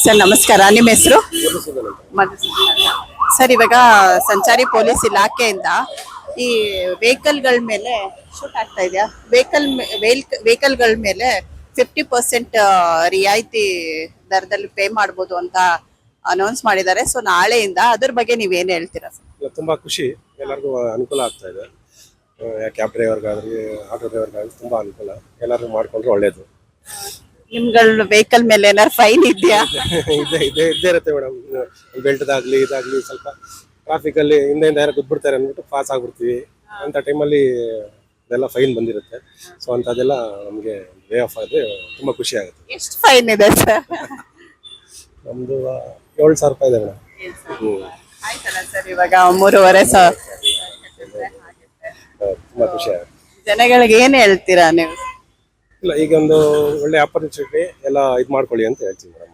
Sir ನಮಸ್ಕಾರ, ನಿಮ್ಮ ಹೆಸರು? ಮಧುಸೂದನ್. ಸರ್, ಇವಾಗ ಸಂಚಾರಿ ಪೊಲೀಸ್ ಇಲಾಖೆಯಿಂದ ಈ ವೆಹಿಕಲ್ಗಳ ಮೇಲೆ ಶೂಟ್ ಆಗ್ತಾ ಇದೆಯಾ? ವೆಹಿಕಲ್ಗಳ ಮೇಲೆ 50% ರಿಯಾಯಿತಿ ದರದಲ್ಲಿ ಪೇ ಮಾಡ್ಬೋದು ಅಂತ ಅನೌನ್ಸ್ ಮಾಡಿದ್ದಾರೆ. ಸೊ ನಾಳೆಯಿಂದ ಅದ್ರ ಬಗ್ಗೆ ನೀವೇನ್ ಹೇಳ್ತೀರಾ ಸರ್? ತುಂಬಾ ಖುಷಿ, ಎಲ್ಲರಿಗೂ ಅನುಕೂಲ ಆಗ್ತಾ ಇದೆ. ಕ್ಯಾಬ್ ಡ್ರೈವರ್ಗಾಗ್ಲಿ, ಆಟೋ ಡ್ರೈವರ್ಗಾಗಲಿ ತುಂಬಾ ಅನುಕೂಲ. ಎಲ್ಲರಿಗೂ ಮಾಡ್ಕೊಂಡ್ರೆ ಒಳ್ಳೇದು. ನಿಮ್ಗಳ ವೆಹಿಕಲ್ ಮೇಲೆ ಏನಾರು ಫೈನ್ ಇದೆಯಾ? ಇದ್ದೇ ಇರುತ್ತೆ ಮೇಡಮ್. ಬೆಲ್ಟ್ದಾಗ್ಲಿ ಇದಾಗ್ಲಿ ಸ್ವಲ್ಪ ಟ್ರಾಫಿಕ್ ಅಲ್ಲಿ ಹಿಂದೆಯಿಂದ ಯಾರು ಗುದ್ಬಿಡ್ತಾರೆ ಅಂದ್ಬಿಟ್ಟು ಪಾಸ್ ಆಗ್ಬಿಡ್ತೀವಿ. ಅಂತ ಟೈಮಲ್ಲಿ ಇದೆಲ್ಲ ಫೈನ್ ಬಂದಿರುತ್ತೆ. ಸೊ ಅಂತದೆಲ್ಲ ನಮಗೆ ವೇ ಆಫ್ ಆದ್ರೆ ತುಂಬಾ ಖುಷಿ ಆಗುತ್ತೆ. ಎಷ್ಟು ಫೈನ್ ಇದೆ ಸರ್? ನಮ್ದು 7,000 ರೂಪಾಯಿ ಇದೆ ಮೇಡಮ್. ಆಯ್ತಲ್ಲ ಸರ್, ಇವಾಗ 3,500 ತುಂಬಾ ಖುಷಿ ಆಗುತ್ತೆ. ಜನಗಳಿಗೆ ಏನ್ ಹೇಳ್ತೀರಾ ನೀವು? ಇಲ್ಲ, ಈಗ ಒಂದು ಒಳ್ಳೆ ಆಪರ್ಚುನಿಟಿ ಎಲ್ಲ ಇದು ಮಾಡ್ಕೊಳ್ಳಿ ಅಂತ ಹೇಳ್ತೀನಿ ಮೇಡಮ್.